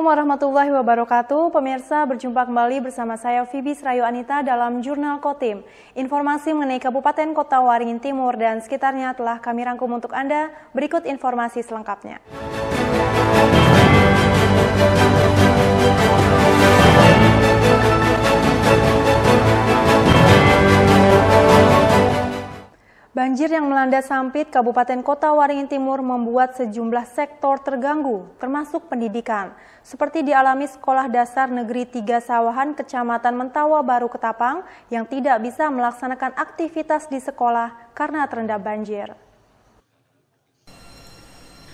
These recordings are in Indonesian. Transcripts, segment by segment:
Assalamualaikum warahmatullahi wabarakatuh. Pemirsa, berjumpa kembali bersama saya Fibi Srayu Anita dalam Jurnal Kotim. Informasi mengenai Kabupaten Kota Waringin Timur dan sekitarnya telah kami rangkum untuk Anda. Berikut informasi selengkapnya. Banjir yang melanda Sampit, Kabupaten Kota Waringin Timur membuat sejumlah sektor terganggu, termasuk pendidikan. Seperti dialami Sekolah Dasar Negeri 3 Sawahan, Kecamatan Mentawa Baru Ketapang, yang tidak bisa melaksanakan aktivitas di sekolah karena terendam banjir.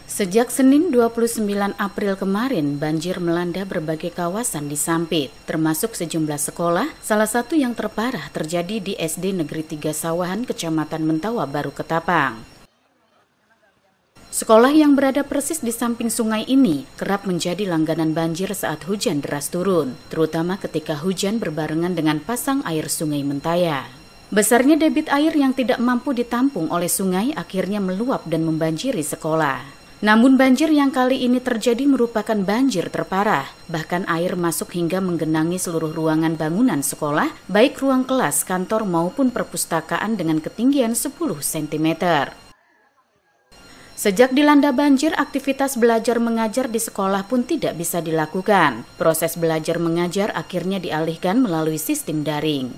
Sejak Senin 29 April kemarin, banjir melanda berbagai kawasan di Sampit, termasuk sejumlah sekolah. Salah satu yang terparah terjadi di SD Negeri 3 Sawahan, Kecamatan Mentawa Baru Ketapang. Sekolah yang berada persis di samping sungai ini kerap menjadi langganan banjir saat hujan deras turun, terutama ketika hujan berbarengan dengan pasang air Sungai Mentaya. Besarnya debit air yang tidak mampu ditampung oleh sungai akhirnya meluap dan membanjiri sekolah. Namun banjir yang kali ini terjadi merupakan banjir terparah. Bahkan air masuk hingga menggenangi seluruh ruangan bangunan sekolah, baik ruang kelas, kantor maupun perpustakaan dengan ketinggian 10 cm. Sejak dilanda banjir, aktivitas belajar mengajar di sekolah pun tidak bisa dilakukan. Proses belajar mengajar akhirnya dialihkan melalui sistem daring.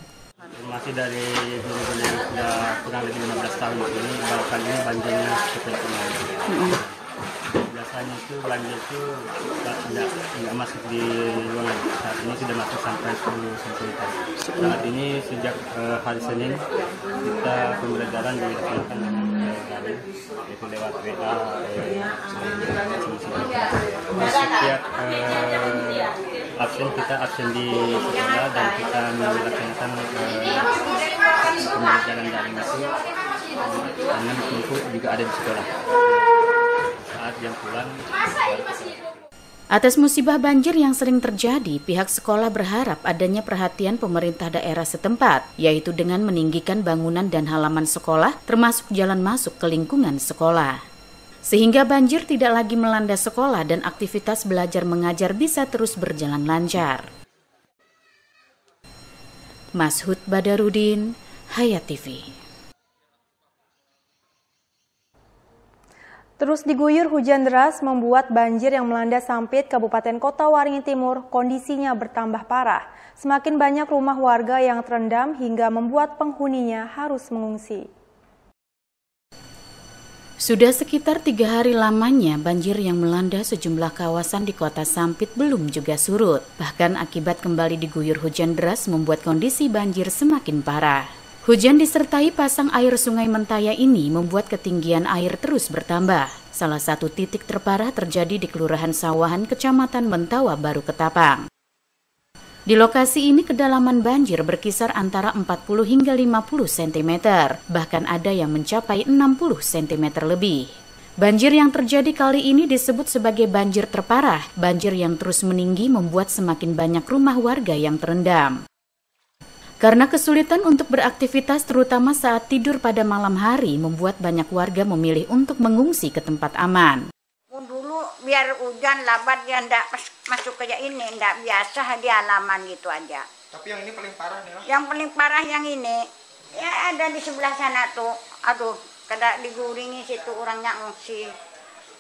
Masih dari guru-guru yang sudah kurang lebih 15 tahun ini, baru kali ini banjirnya seperti ini. Biasanya itu banjir itu tidak masuk di ruangan. Saat ini sudah masuk sampai 10 cm. Saat ini sejak hari Senin kita pembelajaran dilaksanakan dengan daring, yaitu lewat WA. Setiap absen kita absen di sekolah dan kita melaksanakan pembelajaran daring itu dengan buku juga ada di sekolah. Atas musibah banjir yang sering terjadi, pihak sekolah berharap adanya perhatian pemerintah daerah setempat, yaitu dengan meninggikan bangunan dan halaman sekolah, termasuk jalan masuk ke lingkungan sekolah. Sehingga banjir tidak lagi melanda sekolah dan aktivitas belajar mengajar bisa terus berjalan lancar. Mashud Badarudin, Hayat TV. Terus diguyur hujan deras membuat banjir yang melanda Sampit, Kabupaten Kota Waringin Timur, kondisinya bertambah parah. Semakin banyak rumah warga yang terendam hingga membuat penghuninya harus mengungsi. Sudah sekitar 3 hari lamanya banjir yang melanda sejumlah kawasan di kota Sampit belum juga surut. Bahkan akibat kembali diguyur hujan deras membuat kondisi banjir semakin parah. Hujan disertai pasang air Sungai Mentaya ini membuat ketinggian air terus bertambah. Salah satu titik terparah terjadi di Kelurahan Sawahan, Kecamatan Mentawa Baru Ketapang. Di lokasi ini kedalaman banjir berkisar antara 40 hingga 50 cm, bahkan ada yang mencapai 60 cm lebih. Banjir yang terjadi kali ini disebut sebagai banjir terparah. Banjir yang terus meninggi membuat semakin banyak rumah warga yang terendam. Karena kesulitan untuk beraktivitas terutama saat tidur pada malam hari membuat banyak warga memilih untuk mengungsi ke tempat aman. Dulu biar hujan labat dia ndak masuk kayak ini, ndak biasa di halaman gitu aja. Tapi yang ini paling parah nih. Yang paling parah yang ini, ya ada di sebelah sana tuh. Aduh, kada diguringi situ orangnya ngungsi.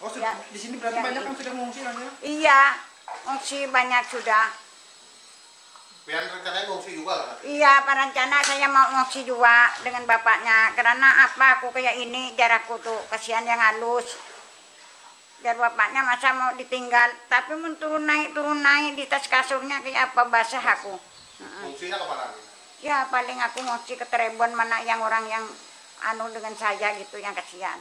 Oh, ya, di sini berarti banyak yang sudah mengungsi kan ya? Iya, ngungsi banyak sudah. Biar rencananya ngungsi juga kan? Iya, perencana saya mau ngungsi juga dengan bapaknya. Karena apa aku kayak ini, jarakku tuh kasihan yang halus. Biar bapaknya masa mau ditinggal. Tapi mau turun naik di tas kasurnya kayak apa basah aku. Ngungsinya kemana? Ya paling aku ngungsi ke Trebon mana yang orang yang dengan saya gitu yang kasihan.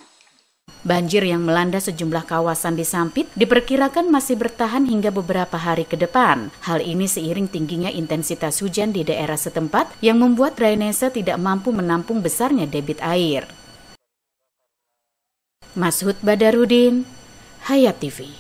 Banjir yang melanda sejumlah kawasan di Sampit diperkirakan masih bertahan hingga beberapa hari ke depan. Hal ini seiring tingginya intensitas hujan di daerah setempat yang membuat drainase tidak mampu menampung besarnya debit air. Mashud Badarudin, Hayat TV.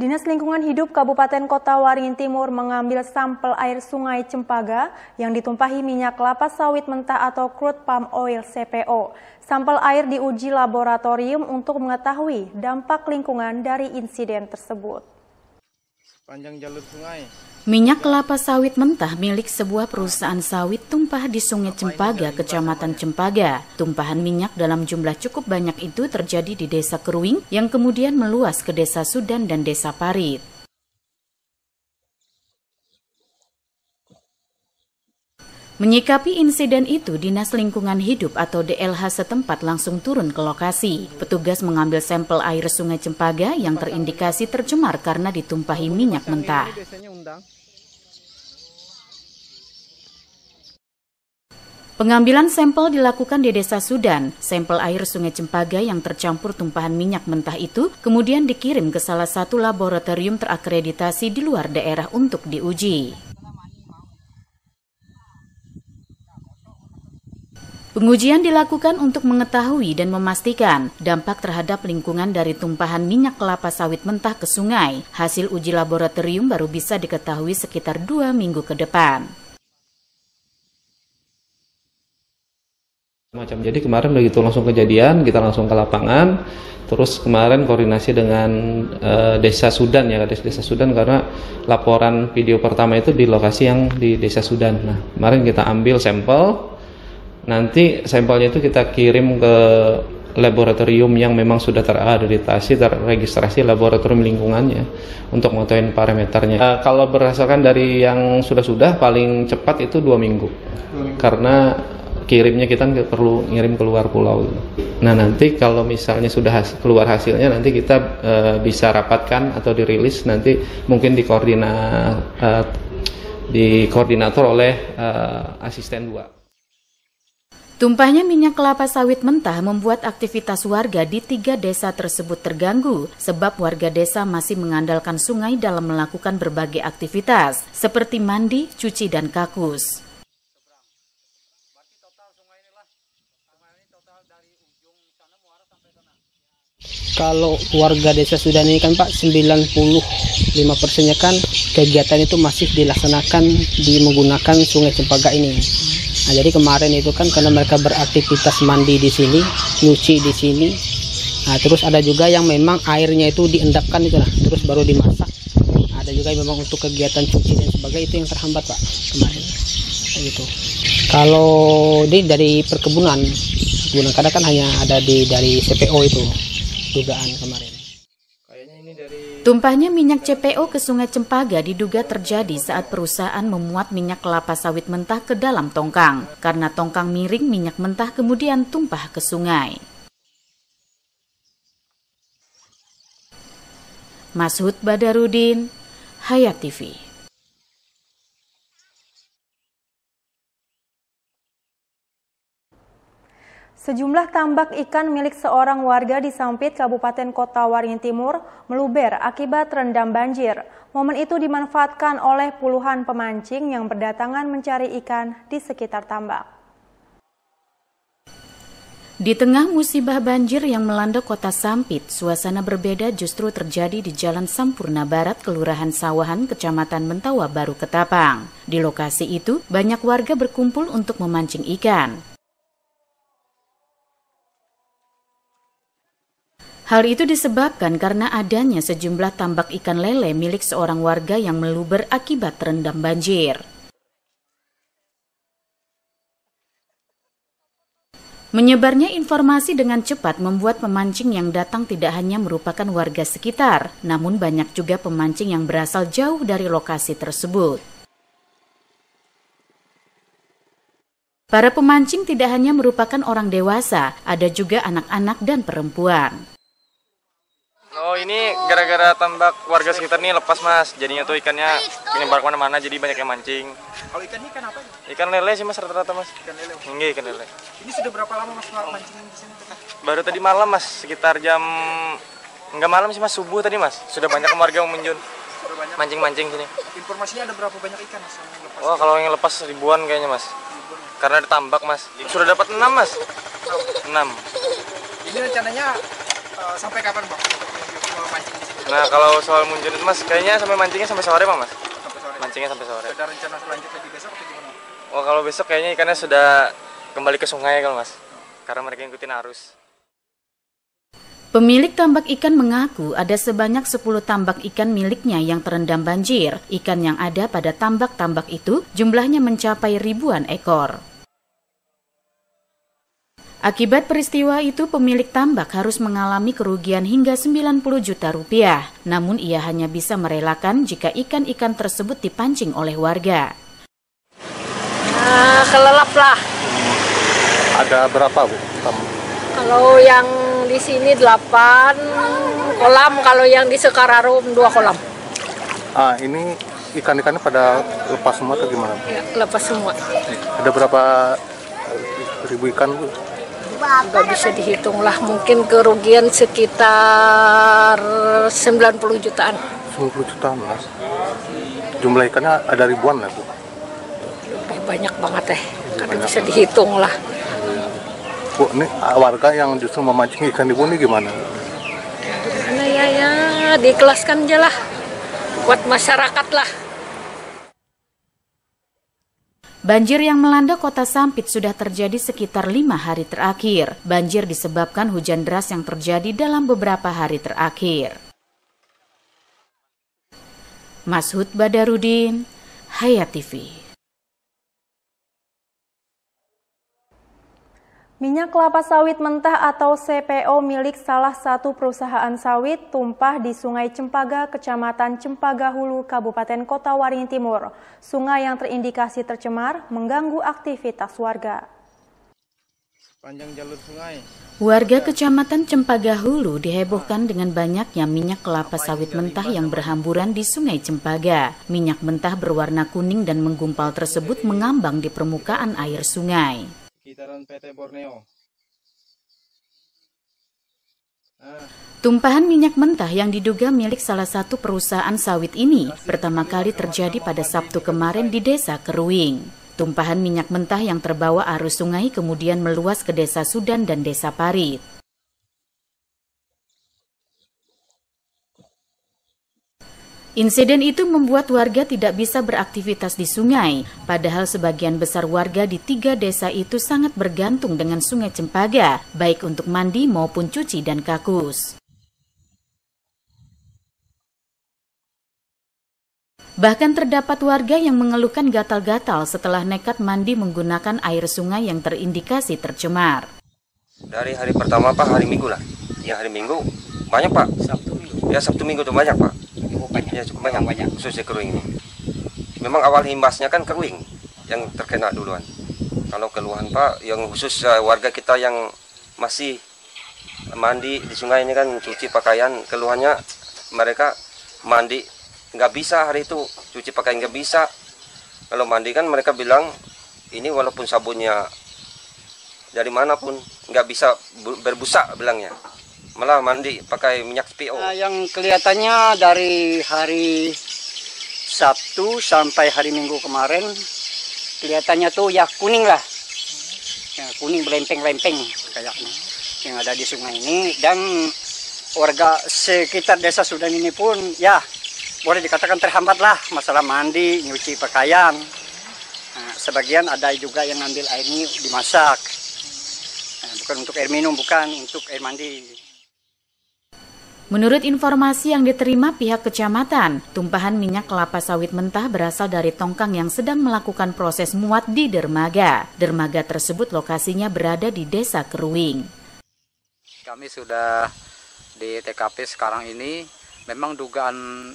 Dinas Lingkungan Hidup Kabupaten Kota Waringin Timur mengambil sampel air Sungai Cempaga yang ditumpahi minyak kelapa sawit mentah atau crude palm oil (CPO). Sampel air diuji laboratorium untuk mengetahui dampak lingkungan dari insiden tersebut. Panjang jalur sungai. Minyak kelapa sawit mentah milik sebuah perusahaan sawit tumpah di Sungai Cempaga, Kecamatan Cempaga. Tumpahan minyak dalam jumlah cukup banyak itu terjadi di Desa Keruing yang kemudian meluas ke Desa Sudan dan Desa Parit. Menyikapi insiden itu, Dinas Lingkungan Hidup atau DLH setempat langsung turun ke lokasi. Petugas mengambil sampel air Sungai Cempaga yang terindikasi tercemar karena ditumpahi minyak mentah. Pengambilan sampel dilakukan di Desa Sudan. Sampel air Sungai Cempaga yang tercampur tumpahan minyak mentah itu kemudian dikirim ke salah satu laboratorium terakreditasi di luar daerah untuk diuji. Pengujian dilakukan untuk mengetahui dan memastikan dampak terhadap lingkungan dari tumpahan minyak kelapa sawit mentah ke sungai. Hasil uji laboratorium baru bisa diketahui sekitar 2 minggu ke depan. Jadi kemarin begitu langsung kejadian, kita langsung ke lapangan. Terus kemarin koordinasi dengan Desa Sudan ya, Desa Sudan karena laporan video pertama itu di lokasi yang di Desa Sudan. Nah, kemarin kita ambil sampel. Nanti sampelnya itu kita kirim ke laboratorium yang memang sudah terakreditasi, terregistrasi laboratorium lingkungannya untuk mengetahui parameternya. Kalau berdasarkan dari yang sudah paling cepat itu 2 minggu. Karena kirimnya kita perlu ngirim keluar pulau. Nah nanti kalau misalnya sudah keluar hasilnya nanti kita bisa rapatkan atau dirilis nanti mungkin dikoordinator oleh asisten 2. Tumpahnya minyak kelapa sawit mentah membuat aktivitas warga di 3 desa tersebut terganggu, sebab warga desa masih mengandalkan sungai dalam melakukan berbagai aktivitas, seperti mandi, cuci, dan kakus. Kalau warga desa Sudan ini kan Pak, 95%-nya kan kegiatan itu masih dilaksanakan menggunakan Sungai Cempaga ini. Nah, jadi kemarin itu kan karena mereka beraktivitas mandi di sini, nyuci di sini. Nah, terus ada juga yang memang airnya itu diendapkan itu lah, terus baru dimasak. Ada juga yang memang untuk kegiatan cuci dan sebagainya itu yang terhambat Pak kemarin. Gitu. Kalau dari perkebunan kadang kan hanya ada dari CPO itu dugaan kemarin. Tumpahnya minyak CPO ke Sungai Cempaga diduga terjadi saat perusahaan memuat minyak kelapa sawit mentah ke dalam tongkang. Karena tongkang miring, minyak mentah kemudian tumpah ke sungai. Mashud Badarudin, Hayat TV. Sejumlah tambak ikan milik seorang warga di Sampit, Kabupaten Kota Waringin Timur, meluber akibat terendam banjir. Momen itu dimanfaatkan oleh puluhan pemancing yang berdatangan mencari ikan di sekitar tambak. Di tengah musibah banjir yang melanda Kota Sampit, suasana berbeda justru terjadi di Jalan Sampurna Barat, Kelurahan Sawahan, Kecamatan Mentawa Baru, Ketapang. Di lokasi itu, banyak warga berkumpul untuk memancing ikan. Hal itu disebabkan karena adanya sejumlah tambak ikan lele milik seorang warga yang meluber akibat terendam banjir. Menyebarnya informasi dengan cepat membuat pemancing yang datang tidak hanya merupakan warga sekitar, namun banyak juga pemancing yang berasal jauh dari lokasi tersebut. Para pemancing tidak hanya merupakan orang dewasa, ada juga anak-anak dan perempuan. Oh, ini gara-gara tambak warga sekitar nih lepas mas, jadinya tuh ikannya menyebar kemana-mana, jadi banyak yang mancing. Kalau ikan ini ikan apa? Ikan lele sih mas rata-rata mas. Ikan lele. Enggak, ikan lele. Ini sudah berapa lama mas mancing di sini? Baru tadi malam mas, sekitar jam enggak malam sih mas, subuh tadi mas. Sudah banyak warga yang menjun mancing-mancing sini. Informasinya ada berapa banyak ikan mas yang lepas? Oh, kalau yang lepas ribuan kayaknya mas. Karena ada tambak mas. Sudah dapat 6 mas. 6. Ini rencananya sampai kapan bang? Mancing di sini? Nah, kalau soal munjun itu mas, kayaknya sampai mancingnya sampai sore pak mas. Sampai sore. Mancingnya sampai sore. Ada rencana selanjutnya di besok atau gimana? Oh, kalau besok kayaknya ikannya sudah kembali ke sungai kalau mas. Karena mereka ngikutin arus. Pemilik tambak ikan mengaku ada sebanyak 10 tambak ikan miliknya yang terendam banjir. Ikan yang ada pada tambak-tambak itu jumlahnya mencapai ribuan ekor. Akibat peristiwa itu, pemilik tambak harus mengalami kerugian hingga 90 juta rupiah. Namun ia hanya bisa merelakan jika ikan-ikan tersebut dipancing oleh warga. Kelelap lah. Ada berapa, Bu? Kalau yang di sini 8 kolam, kalau yang di Sekararum 2 kolam. Ini ikan-ikannya pada lepas semua atau gimana? Ya, lepas semua. Ada berapa ribu ikan, Bu? Nggak bisa dihitung lah, mungkin kerugian sekitar 90 jutaan. 90 jutaan, Mas. Jumlah ikannya ada ribuan lah, Bu? Banyak banget nggak bisa dihitung lah. Bu, ini warga yang justru memancing ikan Ibu ini gimana? Gimana ya, diikhlaskan aja lah, buat masyarakat lah. Banjir yang melanda Kota Sampit sudah terjadi sekitar 5 hari terakhir. Banjir disebabkan hujan deras yang terjadi dalam beberapa hari terakhir. Mashud Badarudin, Hayat TV. Minyak kelapa sawit mentah atau CPO milik salah satu perusahaan sawit tumpah di Sungai Cempaga, Kecamatan Cempaga Hulu, Kabupaten Kota Waringin Timur. Sungai yang terindikasi tercemar mengganggu aktivitas warga. Panjang jalur sungai. Warga Kecamatan Cempaga Hulu dihebohkan dengan banyaknya minyak kelapa sawit mentah yang berhamburan di Sungai Cempaga. Minyak mentah berwarna kuning dan menggumpal tersebut mengambang di permukaan air sungai. Sekitaran PT Borneo. Tumpahan minyak mentah yang diduga milik salah satu perusahaan sawit ini pertama kali terjadi pada Sabtu kemarin di Desa Keruing. Tumpahan minyak mentah yang terbawa arus sungai kemudian meluas ke Desa Sudan dan Desa Parit. Insiden itu membuat warga tidak bisa beraktivitas di sungai, padahal sebagian besar warga di 3 desa itu sangat bergantung dengan Sungai Cempaga, baik untuk mandi maupun cuci dan kakus. Bahkan terdapat warga yang mengeluhkan gatal-gatal setelah nekat mandi menggunakan air sungai yang terindikasi tercemar. Dari hari pertama, Pak, hari Minggu lah. Ya, hari Minggu banyak, Pak. Sabtu Minggu. Ya, Sabtu Minggu itu banyak, Pak. Ya, cukup banyak, khususnya Keruing ini. Memang awal himbasnya kan Keruing yang terkena duluan. Kalau keluhan, Pak, yang khusus warga kita yang masih mandi di sungai ini kan cuci pakaian, keluhannya mereka mandi nggak bisa hari itu, cuci pakaian nggak bisa. Kalau mandi kan mereka bilang ini walaupun sabunnya dari manapun nggak bisa berbusa bilangnya. Malah mandi pakai minyak CPO. Yang kelihatannya dari hari Sabtu sampai hari Minggu kemarin kelihatannya tuh ya kuning lah, ya, kuning belempeng-lempeng kayaknya yang ada di sungai ini. Dan warga sekitar Desa Sudan ini pun ya boleh dikatakan terhambat lah masalah mandi, nyuci pakaian. Nah, sebagian ada juga yang ngambil air ini dimasak, nah, bukan untuk air minum, bukan untuk air mandi. Menurut informasi yang diterima pihak kecamatan, tumpahan minyak kelapa sawit mentah berasal dari tongkang yang sedang melakukan proses muat di dermaga. Dermaga tersebut lokasinya berada di Desa Keruing. Kami sudah di TKP sekarang ini, memang dugaan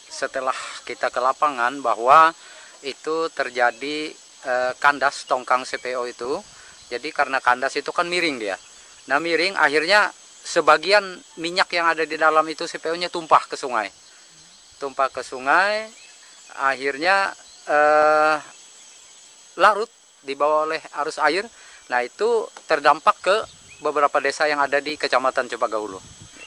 setelah kita ke lapangan bahwa itu terjadi kandas tongkang CPO itu. Jadi karena kandas itu kan miring dia. Nah miring akhirnya sebagian minyak yang ada di dalam itu CPO-nya tumpah ke sungai. Tumpah ke sungai, akhirnya larut dibawa oleh arus air. Nah itu terdampak ke beberapa desa yang ada di Kecamatan Cempaga Hulu.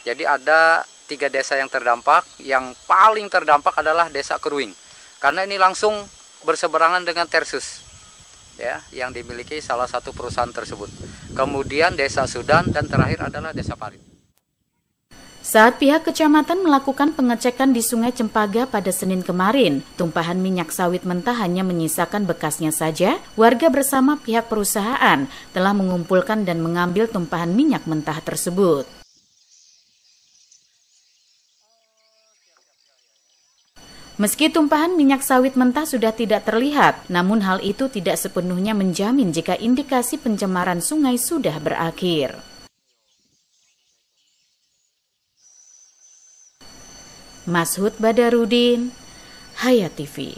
Jadi ada 3 desa yang terdampak. Yang paling terdampak adalah Desa Keruing. Karena ini langsung berseberangan dengan Tersus, ya, yang dimiliki salah satu perusahaan tersebut. Kemudian Desa Sudan dan terakhir adalah Desa Parit. Saat pihak kecamatan melakukan pengecekan di Sungai Cempaga pada Senin kemarin, tumpahan minyak sawit mentah hanya menyisakan bekasnya saja. Warga bersama pihak perusahaan telah mengumpulkan dan mengambil tumpahan minyak mentah tersebut. Meski tumpahan minyak sawit mentah sudah tidak terlihat, namun hal itu tidak sepenuhnya menjamin jika indikasi pencemaran sungai sudah berakhir. Mashud Badarudin, Hayat TV.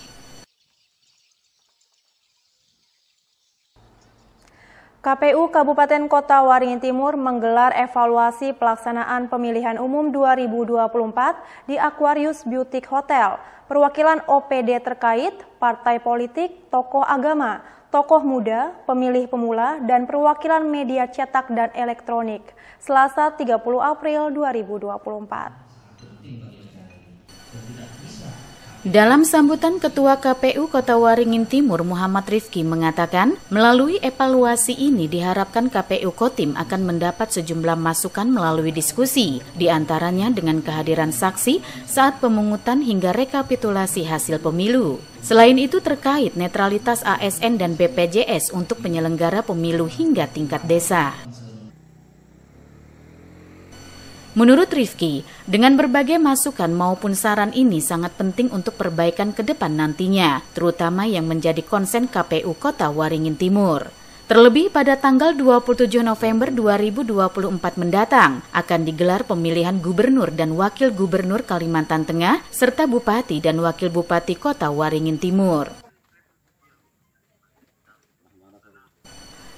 KPU Kabupaten Kota Waringin Timur menggelar evaluasi pelaksanaan pemilihan umum 2024 di Aquarius Boutique Hotel. Perwakilan OPD terkait, partai politik, tokoh agama, tokoh muda, pemilih pemula, dan perwakilan media cetak dan elektronik. Selasa 30 April 2024. Dalam sambutan Ketua KPU Kota Waringin Timur Muhammad Rifki mengatakan, melalui evaluasi ini diharapkan KPU Kotim akan mendapat sejumlah masukan melalui diskusi, diantaranya dengan kehadiran saksi saat pemungutan hingga rekapitulasi hasil pemilu. Selain itu terkait netralitas ASN dan BPJS untuk penyelenggara pemilu hingga tingkat desa. Menurut Rifki, dengan berbagai masukan maupun saran ini sangat penting untuk perbaikan ke depan nantinya, terutama yang menjadi konsen KPU Kota Waringin Timur. Terlebih pada tanggal 27 November 2024 mendatang akan digelar pemilihan gubernur dan wakil gubernur Kalimantan Tengah serta bupati dan wakil bupati Kota Waringin Timur.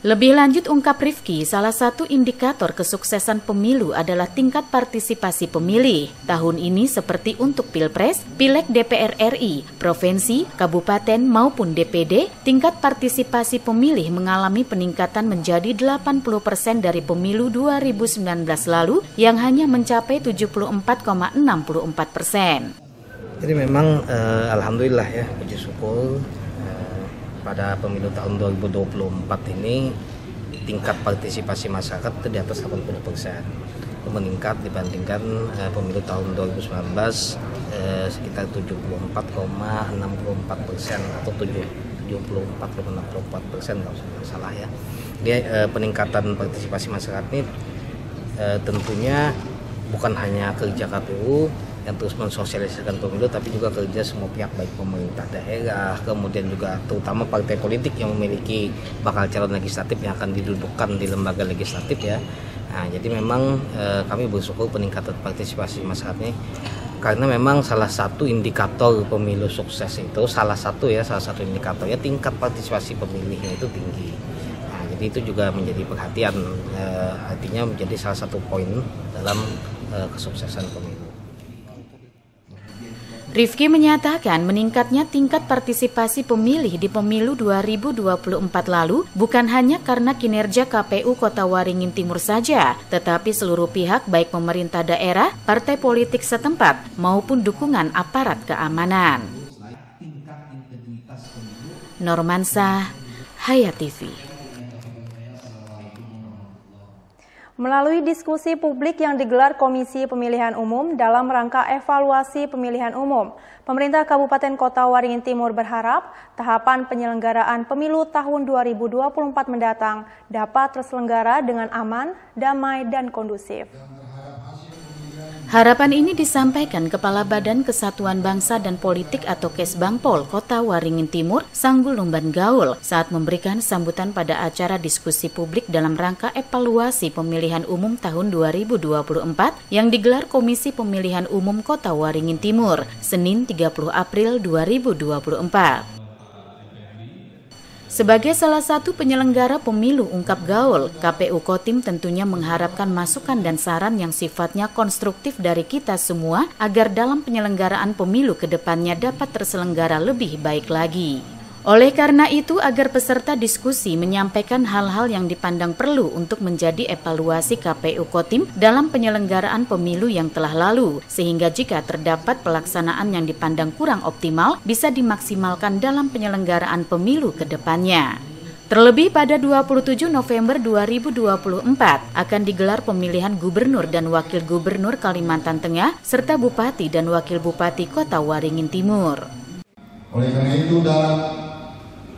Lebih lanjut ungkap Rifki, salah satu indikator kesuksesan pemilu adalah tingkat partisipasi pemilih. Tahun ini seperti untuk Pilpres, Pileg DPR RI, Provinsi, Kabupaten maupun DPD, tingkat partisipasi pemilih mengalami peningkatan menjadi 80% dari pemilu 2019 lalu yang hanya mencapai 74,64%. Jadi memang alhamdulillah ya, puji syukur. Pada pemilu tahun 2024 ini tingkat partisipasi masyarakat itu di atas 80%, meningkat dibandingkan pemilu tahun 2019 sekitar 74,64% atau 74,64% kalau tidak salah ya. Dia peningkatan partisipasi masyarakat ini tentunya bukan hanya kerja KPU yang terus mensosialisasikan pemilu, tapi juga kerja semua pihak, baik pemerintah daerah, kemudian juga terutama partai politik yang memiliki bakal calon legislatif yang akan didudukkan di lembaga legislatif ya. Nah, jadi memang kami bersyukur peningkatan partisipasi masyarakat ini, karena memang salah satu indikator pemilu sukses itu salah satu indikatornya tingkat partisipasi pemilihnya itu tinggi. Nah, jadi itu juga menjadi perhatian, artinya menjadi salah satu poin dalam kesuksesan pemilu. Rifki menyatakan meningkatnya tingkat partisipasi pemilih di pemilu 2024 lalu bukan hanya karena kinerja KPU Kota Waringin Timur saja, tetapi seluruh pihak baik pemerintah daerah, partai politik setempat, maupun dukungan aparat keamanan. Normansyah, Hayat TV. Melalui diskusi publik yang digelar Komisi Pemilihan Umum dalam rangka evaluasi pemilihan umum, pemerintah Kabupaten Kota Waringin Timur berharap tahapan penyelenggaraan pemilu tahun 2024 mendatang dapat terselenggara dengan aman, damai, dan kondusif. Harapan ini disampaikan Kepala Badan Kesatuan Bangsa dan Politik atau Kesbangpol Kota Waringin Timur, Sanggul Lumban Gaul, saat memberikan sambutan pada acara diskusi publik dalam rangka evaluasi pemilihan umum tahun 2024 yang digelar Komisi Pemilihan Umum Kota Waringin Timur, Senin 30 April 2024. Sebagai salah satu penyelenggara pemilu, ungkap Gaul, KPU Kotim tentunya mengharapkan masukan dan saran yang sifatnya konstruktif dari kita semua agar dalam penyelenggaraan pemilu ke depannya dapat terselenggara lebih baik lagi. Oleh karena itu, agar peserta diskusi menyampaikan hal-hal yang dipandang perlu untuk menjadi evaluasi KPU Kotim dalam penyelenggaraan pemilu yang telah lalu, sehingga jika terdapat pelaksanaan yang dipandang kurang optimal, bisa dimaksimalkan dalam penyelenggaraan pemilu ke depannya. Terlebih pada 27 November 2024 akan digelar pemilihan gubernur dan wakil gubernur Kalimantan Tengah serta bupati dan wakil bupati Kota Waringin Timur. Oleh karena itu, dalam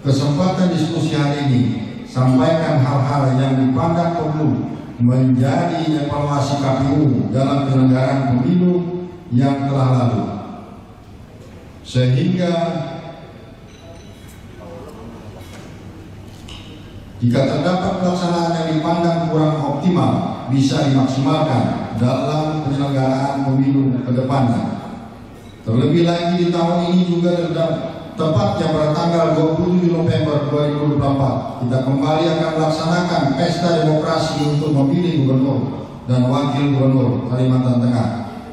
kesempatan diskusi hari ini, sampaikan hal-hal yang dipandang perlu menjadi evaluasi KPU dalam penyelenggaraan pemilu yang telah lalu. sehingga jika terdapat pelaksanaan yang dipandang kurang optimal bisa dimaksimalkan dalam penyelenggaraan pemilu ke depannya. Terlebih lagi di tahun ini juga tepatnya pada tanggal 27 November 2024 kita kembali akan melaksanakan pesta demokrasi untuk memilih gubernur dan wakil gubernur Kalimantan Tengah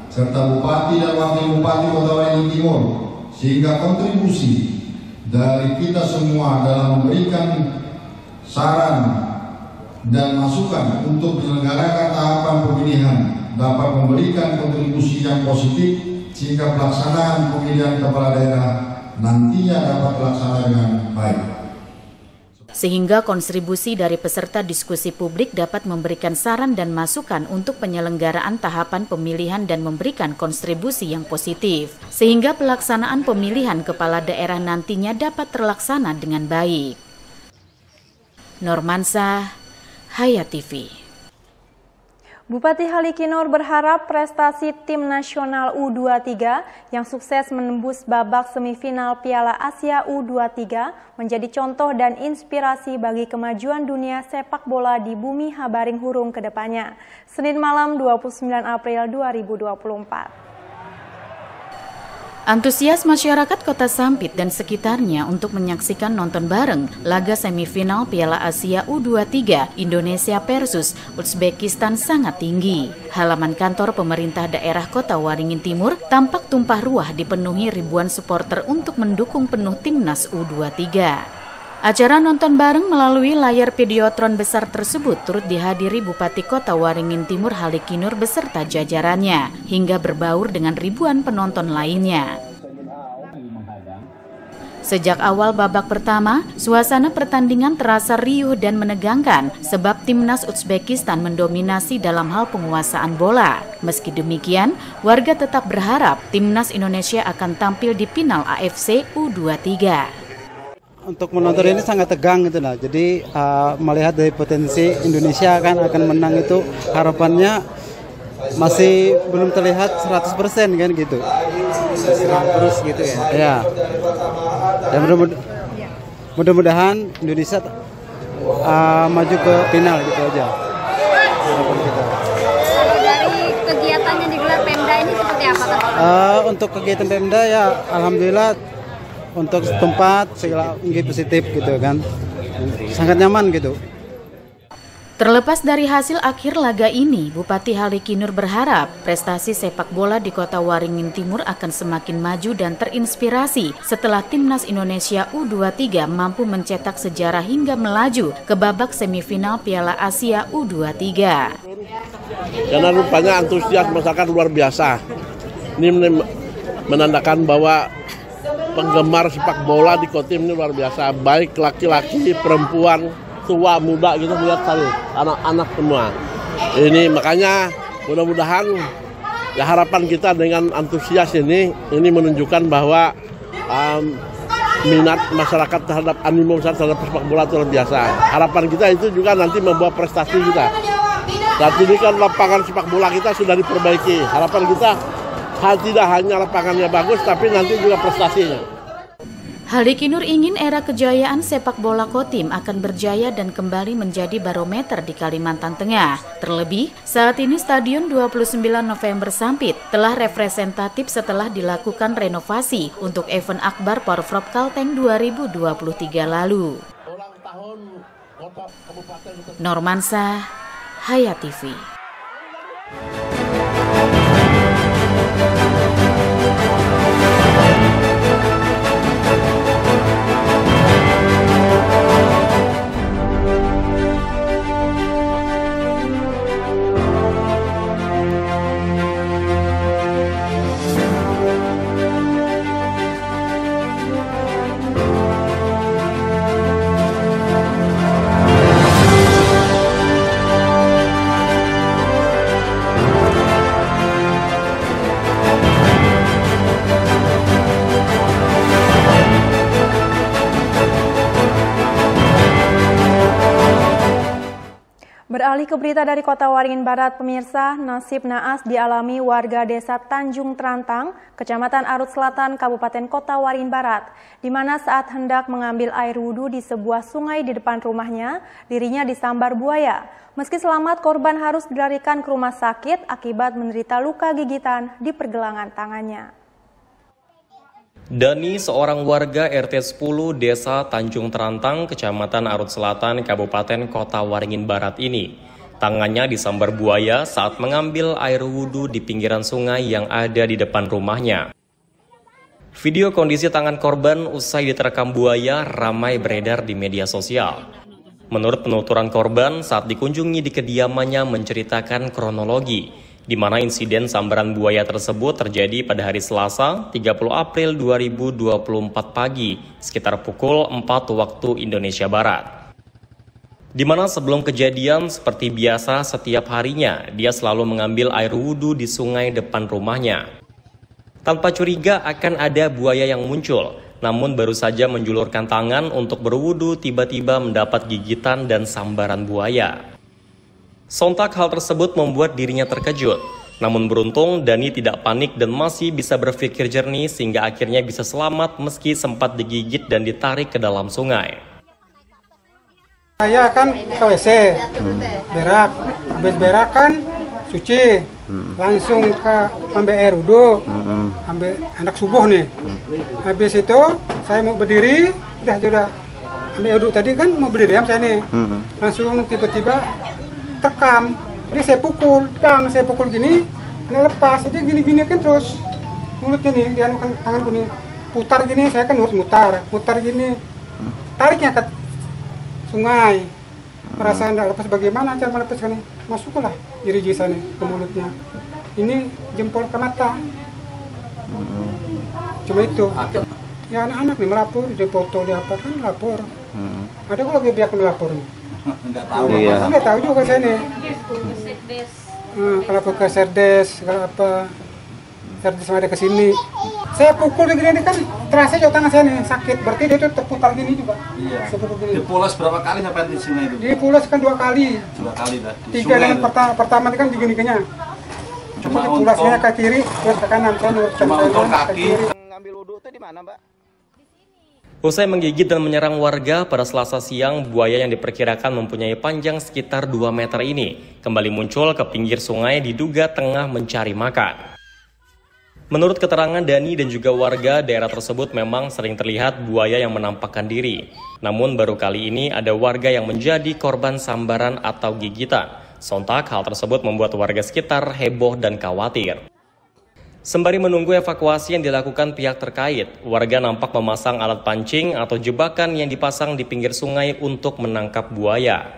serta bupati dan wakil bupati Kota Waringin Timur, sehingga kontribusi dari kita semua dalam memberikan saran dan masukan untuk menyelenggarakan tahapan pemilihan dapat memberikan kontribusi yang positif sehingga pelaksanaan pemilihan kepala daerah nantinya dapat terlaksana dengan baik. Sehingga kontribusi dari peserta diskusi publik dapat memberikan saran dan masukan untuk penyelenggaraan tahapan pemilihan dan memberikan kontribusi yang positif. Sehingga pelaksanaan pemilihan kepala daerah nantinya dapat terlaksana dengan baik. Normansa, Hayat TV. Bupati Halikinor berharap prestasi tim nasional U23 yang sukses menembus babak semifinal Piala Asia U23 menjadi contoh dan inspirasi bagi kemajuan dunia sepak bola di bumi Habaring Hurung ke depannya. Senin malam 29 April 2024. Antusias masyarakat Kota Sampit dan sekitarnya untuk menyaksikan nonton bareng laga semifinal Piala Asia U23 Indonesia versus Uzbekistan sangat tinggi. Halaman kantor pemerintah daerah Kota Waringin Timur tampak tumpah ruah dipenuhi ribuan supporter untuk mendukung penuh timnas U23. Acara nonton bareng melalui layar videotron besar tersebut turut dihadiri Bupati Kota Waringin Timur Halikinur beserta jajarannya, hingga berbaur dengan ribuan penonton lainnya. Sejak awal babak pertama, suasana pertandingan terasa riuh dan menegangkan sebab timnas Uzbekistan mendominasi dalam hal penguasaan bola. Meski demikian, warga tetap berharap timnas Indonesia akan tampil di final AFC U23. Untuk menonton ini sangat tegang gitu lah. Jadi melihat dari potensi Indonesia akan menang itu harapannya masih belum terlihat 100% kan gitu. Terus gitu ya. Ya. Dan mudah-mudahan Indonesia maju ke final gitu aja. Harapan kita. Kalau dari kegiatan yang digelar Pemda ini seperti apa? Untuk kegiatan Pemda ya alhamdulillah untuk tempat segala positif gitu kan, sangat nyaman gitu. Terlepas dari hasil akhir laga ini, Bupati Halikinur berharap prestasi sepak bola di Kota Waringin Timur akan semakin maju dan terinspirasi setelah timnas Indonesia U23 mampu mencetak sejarah hingga melaju ke babak semifinal Piala Asia U23. Karena rupanya antusias masyarakat luar biasa. Ini menandakan bahwa penggemar sepak bola di Kotim ini luar biasa, baik laki-laki, perempuan, tua, muda, kita melihat tadi anak-anak semua. Ini makanya mudah-mudahan ya harapan kita dengan antusias ini menunjukkan bahwa minat masyarakat terhadap animo terhadap sepak bola itu luar biasa. Harapan kita itu juga nanti membawa prestasi kita. Saat ini kan lapangan sepak bola kita sudah diperbaiki. Harapan kita tidak hanya lapangannya bagus, tapi nanti juga prestasinya. Halikinur ingin era kejayaan sepak bola Kotim akan berjaya dan kembali menjadi barometer di Kalimantan Tengah. Terlebih, saat ini Stadion 29 November Sampit telah representatif setelah dilakukan renovasi untuk event Akbar Porprov Kalteng 2023 lalu. Normansa, Hayat TV. Beralih ke berita dari Kota Waringin Barat, pemirsa, nasib naas dialami warga Desa Tanjung Trantang, Kecamatan Arut Selatan, Kabupaten Kota Waringin Barat, di mana saat hendak mengambil air wudhu di sebuah sungai di depan rumahnya, dirinya disambar buaya. Meski selamat, korban harus dilarikan ke rumah sakit akibat menderita luka gigitan di pergelangan tangannya. Dani, seorang warga RT 10 Desa Tanjung Trantang, Kecamatan Arut Selatan, Kabupaten Kota Waringin Barat ini, tangannya disambar buaya saat mengambil air wudhu di pinggiran sungai yang ada di depan rumahnya. Video kondisi tangan korban usai diterkam buaya ramai beredar di media sosial. Menurut penuturan korban, saat dikunjungi di kediamannya menceritakan kronologi, di mana insiden sambaran buaya tersebut terjadi pada hari Selasa, 30 April 2024 pagi, sekitar pukul 4 waktu Indonesia Barat. Di mana sebelum kejadian, seperti biasa setiap harinya, dia selalu mengambil air wudhu di sungai depan rumahnya. Tanpa curiga akan ada buaya yang muncul, namun baru saja menjulurkan tangan untuk berwudhu tiba-tiba mendapat gigitan dan sambaran buaya. Sontak hal tersebut membuat dirinya terkejut. Namun beruntung Dani tidak panik dan masih bisa berpikir jernih sehingga akhirnya bisa selamat meski sempat digigit dan ditarik ke dalam sungai. Saya kan ke WC, berak, habis berak kan suci, langsung ke ambil air wudhu, ambil anak subuh nih. Habis itu saya mau berdiri, udah ambil wudhu tadi kan mau berdiri saya nih, langsung tiba-tiba tekam, jadi saya pukul gini, ini lepas, jadi gini kan terus mulutnya nih, dia tanganku nih putar gini, saya kan harus mutar gini, tariknya ke sungai, merasa tidak lepas, bagaimana cara melepaskan, masuklah jari sana ke mulutnya, ini jempol ke mata, cuma itu. Ya anak-anak nih melapor, dia foto, dia apa kan lapor, ada kok lagi pihak melapor nih. Nggak tahu juga saya nih. Kalau ke Serdes, kalau apa Serdes ada ke sini. Saya pukul gini kan terasa jauh tangan saya nih sakit. Berarti dia tuh terputar gini juga. Iya. Dipulas berapa kali sampai di sungai itu? Dipulas kan 2 kali. 2 kali dah. 3 dengan pertama kan digini-gininya. Cuma dipulasnya ke kiri, terus ke kanan kan. Cuma untuk kaki. Ngambil wudhu itu di mana, Mbak? Usai menggigit dan menyerang warga pada Selasa siang, buaya yang diperkirakan mempunyai panjang sekitar 2 meter ini kembali muncul ke pinggir sungai diduga tengah mencari makan. Menurut keterangan Dani dan juga warga daerah tersebut memang sering terlihat buaya yang menampakkan diri. Namun baru kali ini ada warga yang menjadi korban sambaran atau gigitan. Sontak hal tersebut membuat warga sekitar heboh dan khawatir. Sembari menunggu evakuasi yang dilakukan pihak terkait, warga nampak memasang alat pancing atau jebakan yang dipasang di pinggir sungai untuk menangkap buaya.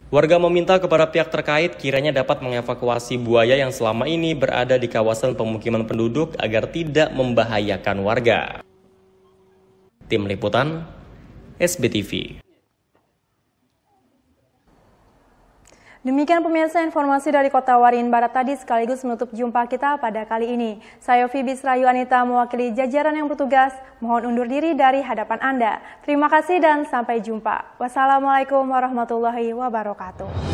Warga meminta kepada pihak terkait kiranya dapat mengevakuasi buaya yang selama ini berada di kawasan pemukiman penduduk agar tidak membahayakan warga. Tim Liputan, SBTV. Demikian pemirsa informasi dari Kota Waringin Barat tadi sekaligus menutup jumpa kita pada kali ini. Saya Fibis Rayu Anita mewakili jajaran yang bertugas, mohon undur diri dari hadapan Anda. Terima kasih dan sampai jumpa. Wassalamualaikum warahmatullahi wabarakatuh.